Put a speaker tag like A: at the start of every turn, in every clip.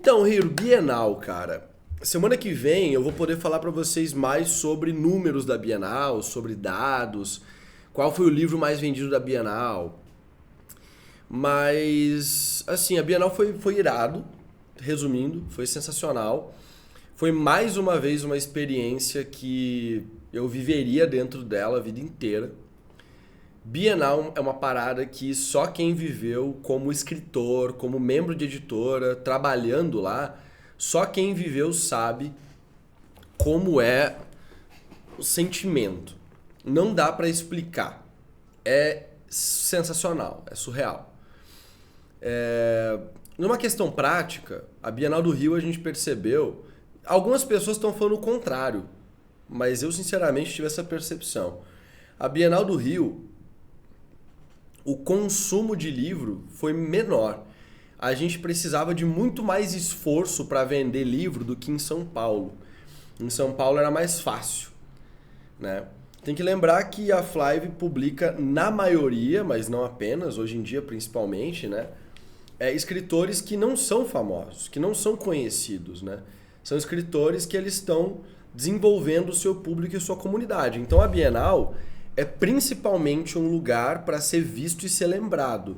A: Então, Hiro, Bienal, cara. Semana que vem eu vou poder falar pra vocês mais sobre números da Bienal, sobre dados, qual foi o livro mais vendido da Bienal. Mas, assim, a Bienal foi irado, resumindo, foi sensacional. Foi mais uma vez uma experiência que eu viveria dentro dela a vida inteira. Bienal é uma parada que só quem viveu como escritor, como membro de editora, trabalhando lá, só quem viveu sabe como é o sentimento. Não dá pra explicar. É sensacional, é surreal. Numa questão prática, a Bienal do Rio a gente percebeu. Algumas pessoas estão falando o contrário, mas eu sinceramente tive essa percepção. A Bienal do Rio, o consumo de livro foi menor. A gente precisava de muito mais esforço para vender livro do que em São Paulo. Em São Paulo era mais fácil, né? Tem que lembrar que a Flive publica, na maioria, mas não apenas, hoje em dia principalmente, né? Escritores que não são famosos, que não são conhecidos, né? São escritores que eles estão desenvolvendo o seu público e sua comunidade. Então a Bienal é principalmente um lugar para ser visto e ser lembrado.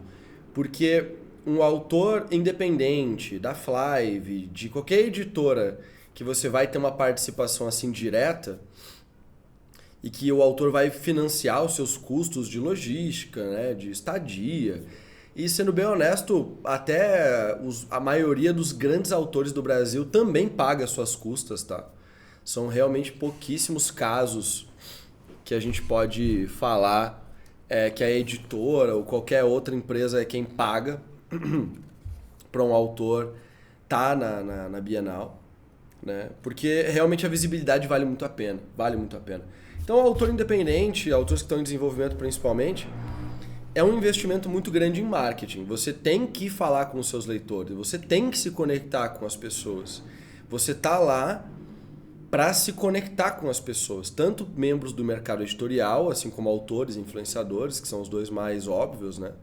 A: Porque um autor independente, da Flive, de qualquer editora que você vai ter uma participação assim direta e que o autor vai financiar os seus custos de logística, né, de estadia. E sendo bem honesto, até a maioria dos grandes autores do Brasil também paga suas custas, tá? São realmente pouquíssimos casos que a gente pode falar que a editora ou qualquer outra empresa é quem paga para um autor tá na Bienal, né? Porque realmente a visibilidade vale muito a pena, vale muito a pena. Então, o autor independente, autores que estão em desenvolvimento principalmente, é um investimento muito grande em marketing. Você tem que falar com os seus leitores, você tem que se conectar com as pessoas. Você tá lá para se conectar com as pessoas, tanto membros do mercado editorial, assim como autores, influenciadores, que são os dois mais óbvios, né?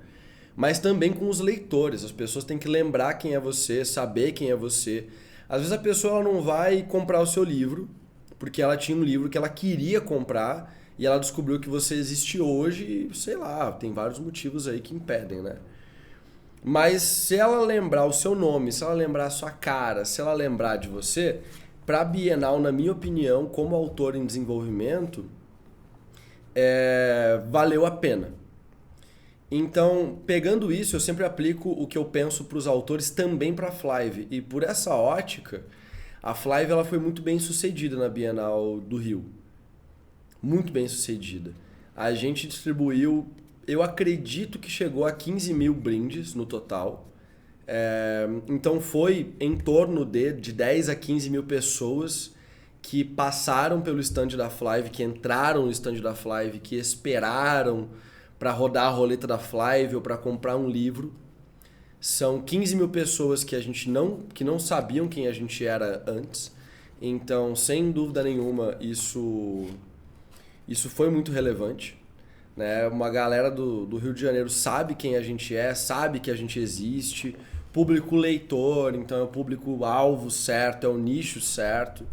A: Mas também com os leitores. As pessoas têm que lembrar quem é você, saber quem é você. Às vezes a pessoa ela não vai comprar o seu livro, porque ela tinha um livro que ela queria comprar e ela descobriu que você existe hoje e, sei lá, tem vários motivos aí que impedem, né? Mas se ela lembrar o seu nome, se ela lembrar a sua cara, se ela lembrar de você, para a Bienal, na minha opinião, como autor em desenvolvimento, valeu a pena. Então, pegando isso, eu sempre aplico o que eu penso para os autores também para a Flive. E por essa ótica, a Flive ela foi muito bem sucedida na Bienal do Rio. Muito bem sucedida. A gente distribuiu, eu acredito que chegou a 15 mil brindes no total. Então foi em torno de 10 a 15 mil pessoas que passaram pelo stand da Flive, que entraram no stand da Flive, que esperaram para rodar a roleta da Flive ou para comprar um livro. São 15 mil pessoas que não sabiam quem a gente era antes. Então, sem dúvida nenhuma, isso foi muito relevante. Né? Uma galera do Rio de Janeiro sabe quem a gente é, sabe que a gente existe. Público leitor, então é o público-alvo certo, é o nicho certo.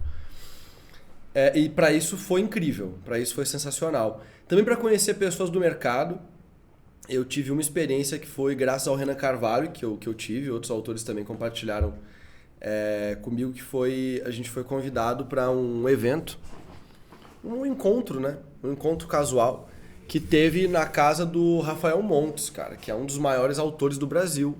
A: E para isso foi incrível, para isso foi sensacional. Também para conhecer pessoas do mercado, eu tive uma experiência que foi graças ao Renan Carvalho, que eu tive, outros autores também compartilharam comigo, a gente foi convidado para um evento, um encontro, né? Um encontro casual, que teve na casa do Rafael Montes, cara, que é um dos maiores autores do Brasil.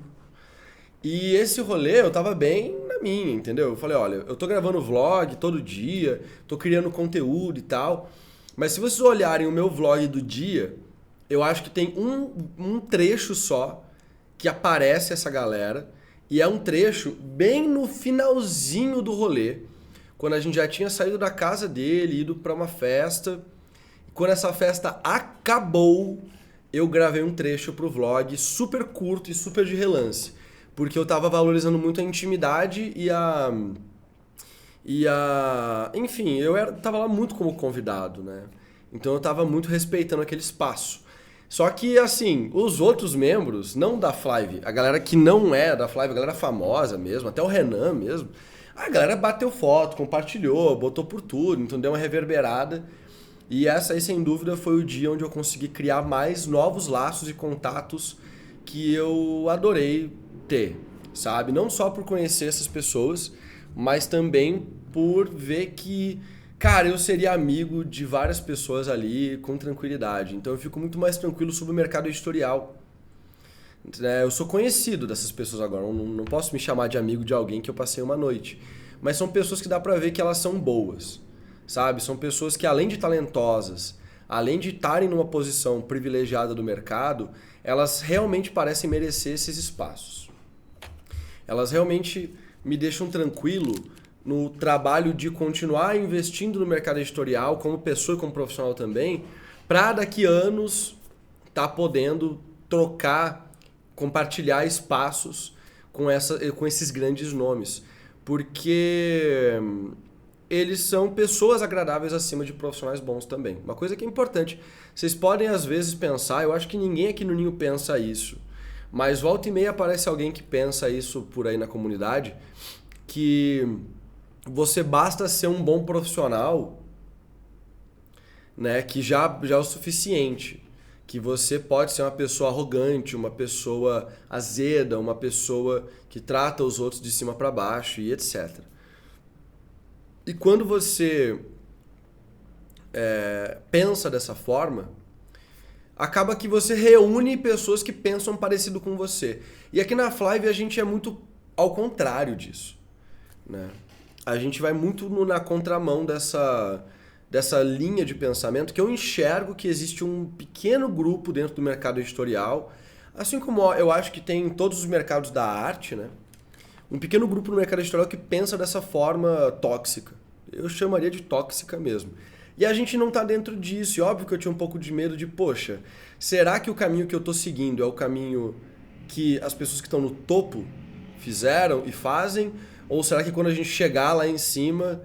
A: E esse rolê eu tava bem na minha, entendeu? Eu falei, olha, eu tô gravando vlog todo dia, tô criando conteúdo e tal, mas se vocês olharem o meu vlog do dia, eu acho que tem um trecho só que aparece essa galera, e é um trecho bem no finalzinho do rolê, quando a gente já tinha saído da casa dele, ido pra uma festa. Quando essa festa acabou, eu gravei um trecho pro vlog super curto e super de relance. Porque eu tava valorizando muito a intimidade enfim, tava lá muito como convidado, né? Então eu tava muito respeitando aquele espaço. Só que, assim, os outros membros, não da Flive, a galera que não é da Flive, a galera famosa mesmo, até o Renan mesmo, a galera bateu foto, compartilhou, botou por tudo, então deu uma reverberada. E essa aí, sem dúvida, foi o dia onde eu consegui criar mais novos laços e contatos que eu adorei ter, sabe? Não só por conhecer essas pessoas, mas também por ver que, cara, eu seria amigo de várias pessoas ali com tranquilidade. Então eu fico muito mais tranquilo sobre o mercado editorial. Eu sou conhecido dessas pessoas agora, não posso me chamar de amigo de alguém que eu passei uma noite. Mas são pessoas que dá pra ver que elas são boas, sabe? São pessoas que, além de talentosas, além de estarem numa posição privilegiada do mercado, elas realmente parecem merecer esses espaços. Elas realmente me deixam tranquilo no trabalho de continuar investindo no mercado editorial, como pessoa e como profissional também, para daqui a anos estar podendo trocar, compartilhar espaços com esses grandes nomes. Porque eles são pessoas agradáveis acima de profissionais bons também. Uma coisa que é importante, vocês podem às vezes pensar, eu acho que ninguém aqui no Ninho pensa isso, mas volta e meia aparece alguém que pensa isso por aí na comunidade, que você basta ser um bom profissional, né, que já é o suficiente. Que você pode ser uma pessoa arrogante, uma pessoa azeda, uma pessoa que trata os outros de cima para baixo e etc. E quando você pensa dessa forma, acaba que você reúne pessoas que pensam parecido com você. E aqui na Flive a gente é muito ao contrário disso, né? A gente vai muito na contramão dessa linha de pensamento, que eu enxergo que existe um pequeno grupo dentro do mercado editorial, assim como eu acho que tem em todos os mercados da arte, né? Um pequeno grupo no mercado editorial que pensa dessa forma tóxica. Eu chamaria de tóxica mesmo. E a gente não está dentro disso. E óbvio que eu tinha um pouco de medo de, poxa, será que o caminho que eu estou seguindo é o caminho que as pessoas que estão no topo fizeram e fazem? Ou será que quando a gente chegar lá em cima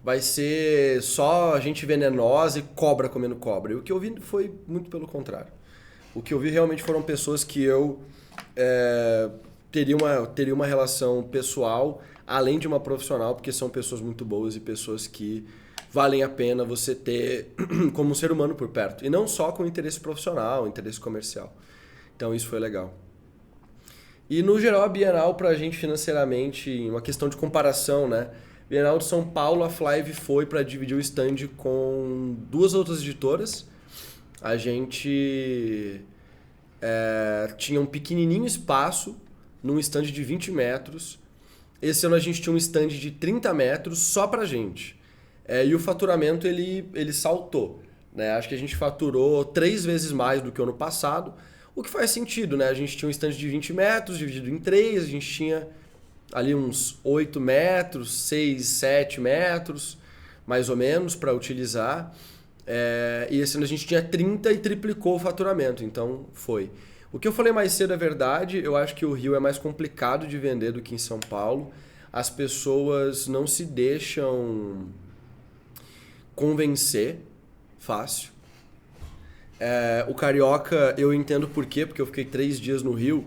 A: vai ser só gente venenosa e cobra comendo cobra? E o que eu vi foi muito pelo contrário. O que eu vi realmente foram pessoas que eu teria uma relação pessoal além de uma profissional, porque são pessoas muito boas e pessoas que valem a pena você ter como um ser humano por perto. E não só com interesse profissional, interesse comercial. Então isso foi legal. E no geral a Bienal pra gente financeiramente, uma questão de comparação, né? Bienal de São Paulo, a Flive foi para dividir o stand com duas outras editoras. A gente tinha um pequenininho espaço num stand de 20 metros. Esse ano a gente tinha um stand de 30 metros só pra gente. E o faturamento ele saltou, né? Acho que a gente faturou 3 vezes mais do que o ano passado, o que faz sentido, né? A gente tinha um stand de 20 metros dividido em 3, a gente tinha ali uns 8 metros, 6, 7 metros, mais ou menos, para utilizar. E esse ano a gente tinha 30 e triplicou o faturamento, então foi. O que eu falei mais cedo é verdade, eu acho que o Rio é mais complicado de vender do que em São Paulo. As pessoas não se deixam convencer fácil. O carioca, eu entendo por quê, porque eu fiquei 3 dias no Rio,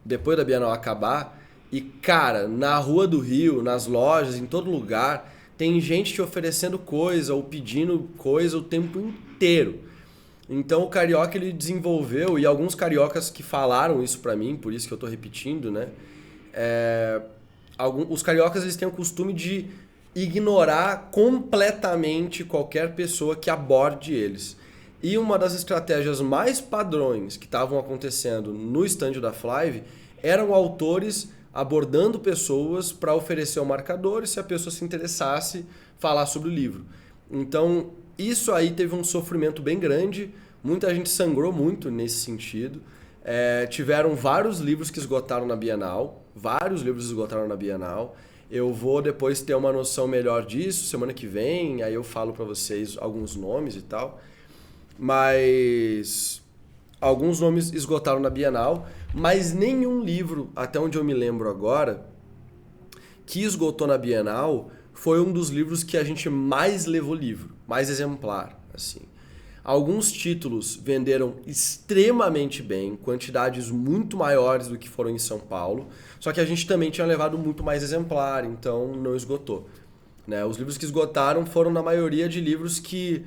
A: depois da Bienal acabar, e cara, na rua do Rio, nas lojas, em todo lugar, tem gente te oferecendo coisa ou pedindo coisa o tempo inteiro. Então o carioca ele desenvolveu, e alguns cariocas que falaram isso pra mim, por isso que eu tô repetindo, né? Os cariocas eles têm o costume de ignorar completamente qualquer pessoa que aborde eles. E uma das estratégias mais padrões que estavam acontecendo no stand da Flive eram autores abordando pessoas para oferecer o marcador e, se a pessoa se interessasse, falar sobre o livro. Então, isso aí teve um sofrimento bem grande, muita gente sangrou muito nesse sentido. Tiveram vários livros que esgotaram na Bienal, Eu vou depois ter uma noção melhor disso, semana que vem, aí eu falo para vocês alguns nomes e tal. Mas alguns nomes esgotaram na Bienal, mas nenhum livro, até onde eu me lembro agora, que esgotou na Bienal foi um dos livros que a gente mais levou livro, mais exemplar, assim. Alguns títulos venderam extremamente bem, quantidades muito maiores do que foram em São Paulo, só que a gente também tinha levado muito mais exemplar, então não esgotou. Né? Os livros que esgotaram foram na maioria de livros que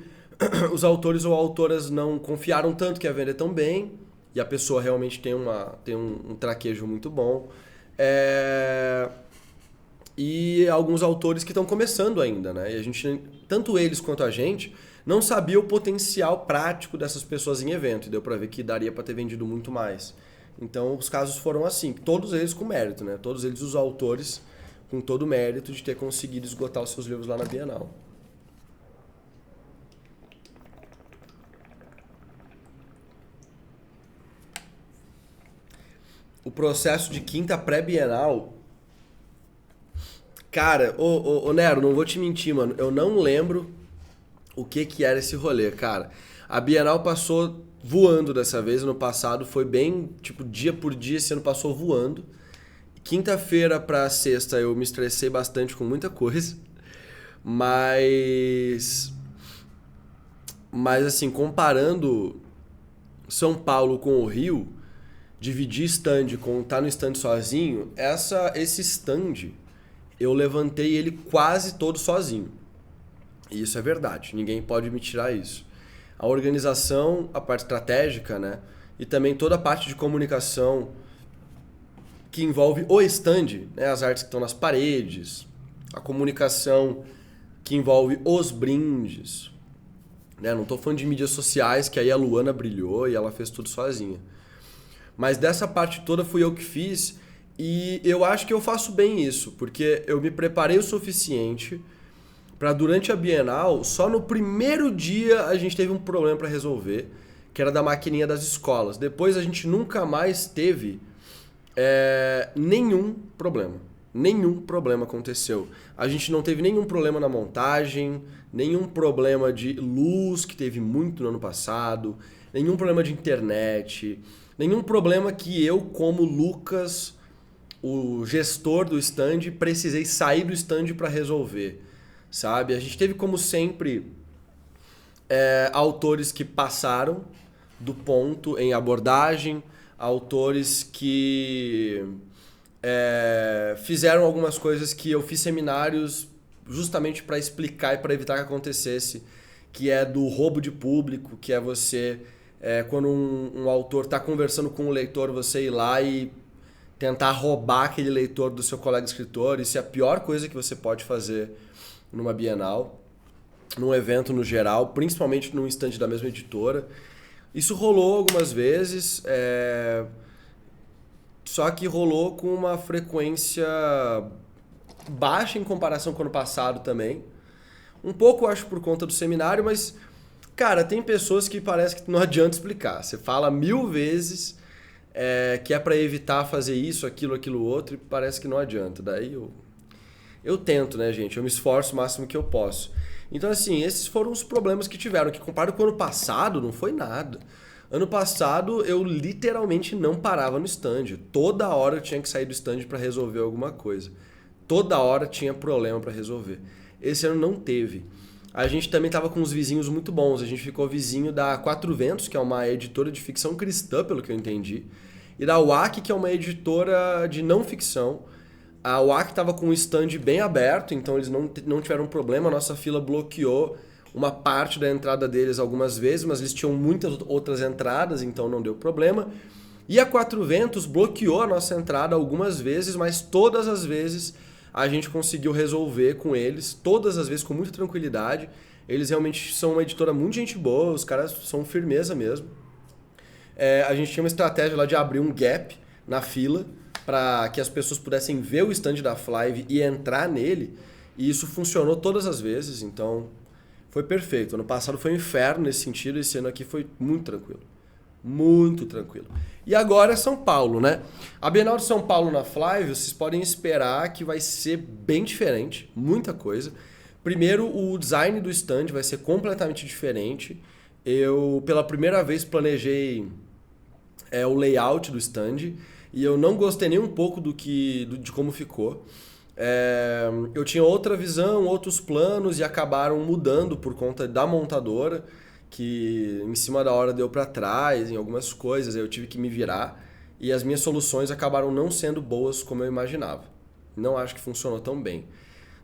A: os autores ou autoras não confiaram tanto que ia vender tão bem, e a pessoa realmente tem um traquejo muito bom. E alguns autores que estão começando ainda, né? E a gente, tanto eles quanto a gente, não sabia o potencial prático dessas pessoas em evento, e deu para ver que daria para ter vendido muito mais. Então os casos foram assim, todos eles com mérito, né? Todos eles os autores com todo o mérito de ter conseguido esgotar os seus livros lá na Bienal. O processo de quinta pré-bienal. Cara, ô Nero, não vou te mentir, mano. Eu não lembro o que era esse rolê, cara. A Bienal passou voando dessa vez. Ano passado foi bem, tipo, dia por dia, esse ano passou voando. Quinta-feira pra sexta eu me estressei bastante com muita coisa. Mas assim, comparando São Paulo com o Rio, dividir stand com estar no stand sozinho, esse stand eu levantei ele quase todo sozinho. E isso é verdade, ninguém pode me tirar isso. A organização, a parte estratégica, né? E também toda a parte de comunicação que envolve o stand, né? As artes que estão nas paredes, a comunicação que envolve os brindes. Né? Não estou falando de mídias sociais, que aí a Luana brilhou e ela fez tudo sozinha. Mas dessa parte toda fui eu que fiz e eu acho que eu faço bem isso, porque eu me preparei o suficiente para durante a Bienal, só no primeiro dia a gente teve um problema para resolver, que era da maquininha das escolas. Depois a gente nunca mais teve nenhum problema. Nenhum problema aconteceu. A gente não teve nenhum problema na montagem, nenhum problema de luz, que teve muito no ano passado, nenhum problema de internet, nenhum problema que eu, como Lucas, o gestor do stand, precisei sair do stand para resolver, sabe? A gente teve, como sempre, autores que passaram do ponto em abordagem, autores que fizeram algumas coisas que eu fiz seminários justamente para explicar e para evitar que acontecesse, que é do roubo de público, que é você... quando um autor está conversando com um leitor, você ir lá e tentar roubar aquele leitor do seu colega escritor. Isso é a pior coisa que você pode fazer numa Bienal, num evento no geral, principalmente num stand da mesma editora. Isso rolou algumas vezes, só que rolou com uma frequência baixa em comparação com o ano passado também. Um pouco, acho, por conta do seminário, mas... Cara, tem pessoas que parece que não adianta explicar. Você fala 1000 vezes que é para evitar fazer isso, aquilo, outro, e parece que não adianta. Daí eu tento, né, gente? Eu me esforço o máximo que eu posso. Então, assim, esses foram os problemas que tiveram, que comparado com o ano passado, não foi nada. Ano passado, eu literalmente não parava no stand. Toda hora eu tinha que sair do stand para resolver alguma coisa. Toda hora tinha problema para resolver. Esse ano não teve. A gente também estava com uns vizinhos muito bons. A gente ficou vizinho da Quatro Ventos, que é uma editora de ficção cristã, pelo que eu entendi, e da WAC, que é uma editora de não ficção. A WAC estava com um stand bem aberto, então eles não tiveram problema. A nossa fila bloqueou uma parte da entrada deles algumas vezes, mas eles tinham muitas outras entradas, então não deu problema. E a Quatro Ventos bloqueou a nossa entrada algumas vezes, mas todas as vezes a gente conseguiu resolver com eles, todas as vezes com muita tranquilidade. Eles realmente são uma editora muito gente boa, os caras são firmeza mesmo. A gente tinha uma estratégia lá de abrir um gap na fila para que as pessoas pudessem ver o stand da Flive e entrar nele, e isso funcionou todas as vezes, então foi perfeito. Ano passado foi um inferno nesse sentido, esse ano aqui foi muito tranquilo. Muito tranquilo. E agora é São Paulo, né? A Bienal de São Paulo na Flive, vocês podem esperar que vai ser bem diferente, muita coisa. Primeiro, o design do stand vai ser completamente diferente. Eu, pela primeira vez, planejei o layout do stand e eu não gostei nem um pouco de como ficou. Eu tinha outra visão, outros planos e acabaram mudando por conta da montadora, que em cima da hora deu para trás em algumas coisas, eu tive que me virar e as minhas soluções acabaram não sendo boas como eu imaginava. Não acho que funcionou tão bem.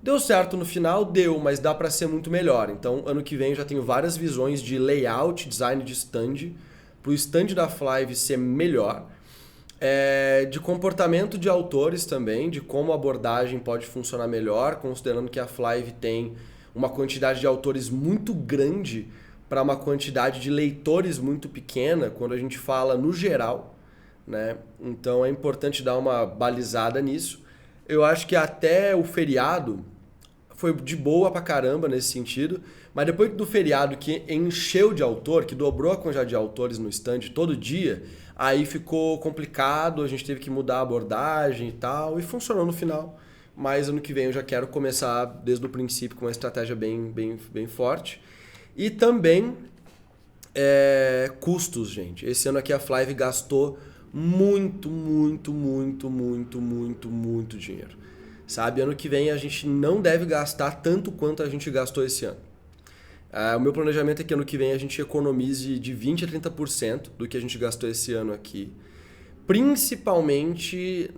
A: Deu certo no final? Deu, mas dá para ser muito melhor. Então, ano que vem eu já tenho várias visões de layout, design de stand, para o stand da Flive ser melhor. De comportamento de autores também, de como a abordagem pode funcionar melhor, considerando que a Flive tem uma quantidade de autores muito grande para uma quantidade de leitores muito pequena, quando a gente fala no geral, né? Então é importante dar uma balizada nisso. Eu acho que até o feriado foi de boa pra caramba nesse sentido, mas depois do feriado que encheu de autor, que dobrou a quantidade de autores no stand todo dia, aí ficou complicado, a gente teve que mudar a abordagem e tal, e funcionou no final. Mas ano que vem eu já quero começar desde o princípio com uma estratégia bem forte. E também custos, gente. Esse ano aqui a Flive gastou muito dinheiro. Sabe, ano que vem a gente não deve gastar tanto quanto a gente gastou esse ano. O meu planejamento é que ano que vem a gente economize de 20% a 30% do que a gente gastou esse ano aqui. Principalmente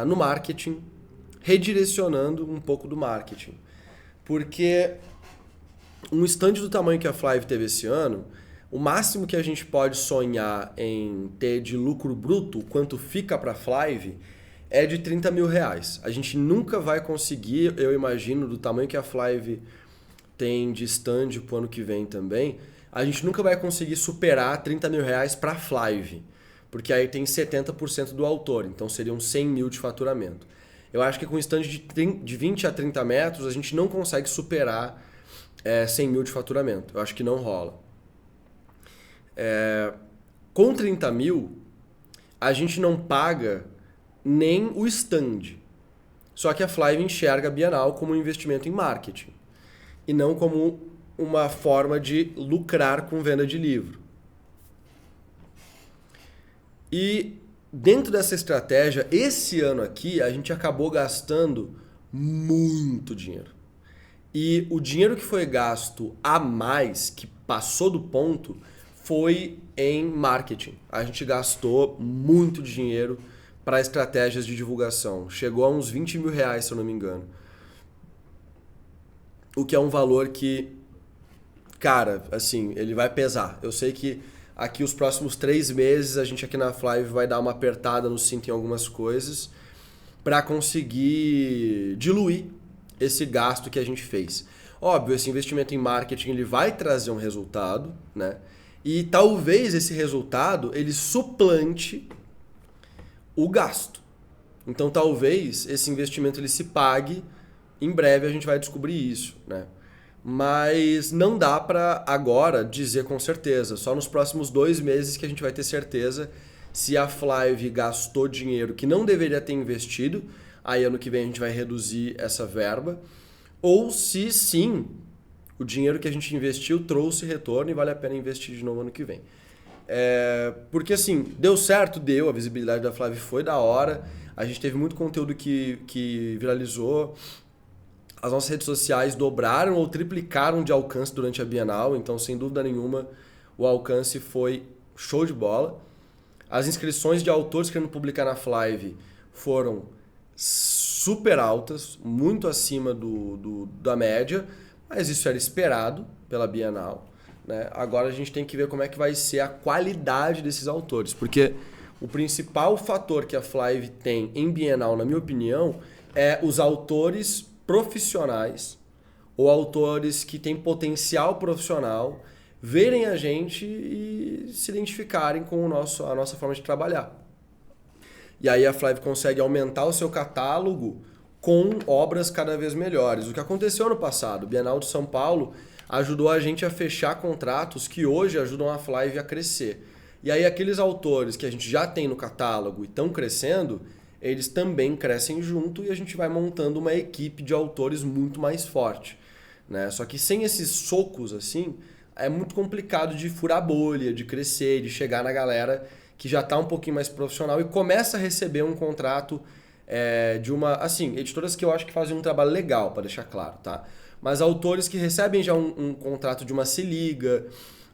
A: no marketing, redirecionando um pouco do marketing. Porque um stand do tamanho que a Flive teve esse ano, o máximo que a gente pode sonhar em ter de lucro bruto, quanto fica para a Flive, é de 30 mil reais. A gente nunca vai conseguir, eu imagino, do tamanho que a Flive tem de stand pro ano que vem também, a gente nunca vai conseguir superar 30 mil reais para a Flive, porque aí tem 70% do autor, então seriam 100 mil de faturamento. Eu acho que com stand de 20 a 30 metros, a gente não consegue superar 100 mil de faturamento. Eu acho que não rola. Com 30 mil, a gente não paga nem o stand. Só que a Flive enxerga a Bienal como um investimento em marketing e não como uma forma de lucrar com venda de livro. E dentro dessa estratégia, esse ano aqui, a gente acabou gastando muito dinheiro. E o dinheiro que foi gasto a mais, que passou do ponto, foi em marketing. A gente gastou muito dinheiro para estratégias de divulgação. Chegou a uns 20 mil reais, se eu não me engano. O que é um valor que, cara, assim, ele vai pesar. Eu sei que aqui os próximos 3 meses a gente aqui na Flive vai dar uma apertada no cinto em algumas coisas para conseguir diluir esse gasto que a gente fez. Óbvio, esse investimento em marketing ele vai trazer um resultado, né? E talvez esse resultado ele suplante o gasto. Então talvez esse investimento ele se pague, em breve a gente vai descobrir isso, né? Mas não dá para agora dizer com certeza, só nos próximos 2 meses que a gente vai ter certeza se a Flive gastou dinheiro que não deveria ter investido, aí ano que vem a gente vai reduzir essa verba, ou se sim, o dinheiro que a gente investiu trouxe retorno e vale a pena investir de novo ano que vem. Porque assim, deu certo, deu, a visibilidade da Flive foi da hora, a gente teve muito conteúdo que viralizou, as nossas redes sociais dobraram ou triplicaram de alcance durante a Bienal, então sem dúvida nenhuma o alcance foi show de bola. As inscrições de autores querendo publicar na Flive foram super altas, muito acima da média, mas isso era esperado pela Bienal, né? Agora a gente tem que ver como é que vai ser a qualidade desses autores, porque o principal fator que a Flive tem em Bienal, na minha opinião, é os autores profissionais ou autores que têm potencial profissional verem a gente e se identificarem com a nossa forma de trabalhar. E aí a Flive consegue aumentar o seu catálogo com obras cada vez melhores. O que aconteceu no passado, o Bienal de São Paulo ajudou a gente a fechar contratos que hoje ajudam a Flive a crescer. E aí aqueles autores que a gente já tem no catálogo e estão crescendo, eles também crescem junto e a gente vai montando uma equipe de autores muito mais forte, né? Só que sem esses socos assim, é muito complicado de furar bolha, de crescer, de chegar na galera que já está um pouquinho mais profissional e começa a receber um contrato de uma... Assim, editoras que eu acho que fazem um trabalho legal, para deixar claro, tá? mas autores que recebem já um contrato de uma Se Liga,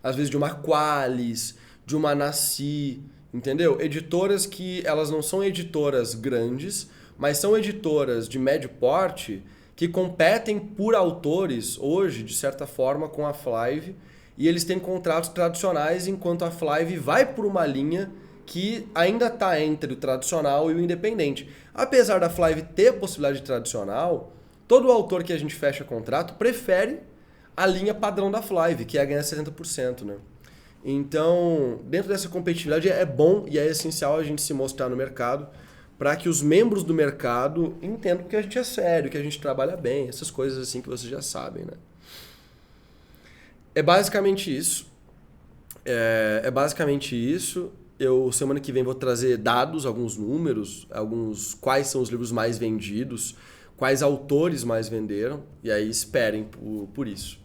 A: às vezes de uma Qualis, de uma Nasci, entendeu? Editoras que elas não são editoras grandes, mas são editoras de médio porte que competem por autores hoje, de certa forma, com a Flive, e eles têm contratos tradicionais, enquanto a Flive vai por uma linha que ainda está entre o tradicional e o independente. Apesar da Flive ter a possibilidade de tradicional, todo autor que a gente fecha contrato prefere a linha padrão da Flive, que é ganhar 70%, né? Então, dentro dessa competitividade é bom e é essencial a gente se mostrar no mercado para que os membros do mercado entendam que a gente é sério, que a gente trabalha bem, essas coisas assim que vocês já sabem, né? É basicamente isso. É basicamente isso. Eu, semana que vem, vou trazer dados, alguns números, quais são os livros mais vendidos, quais autores mais venderam, e aí esperem por isso.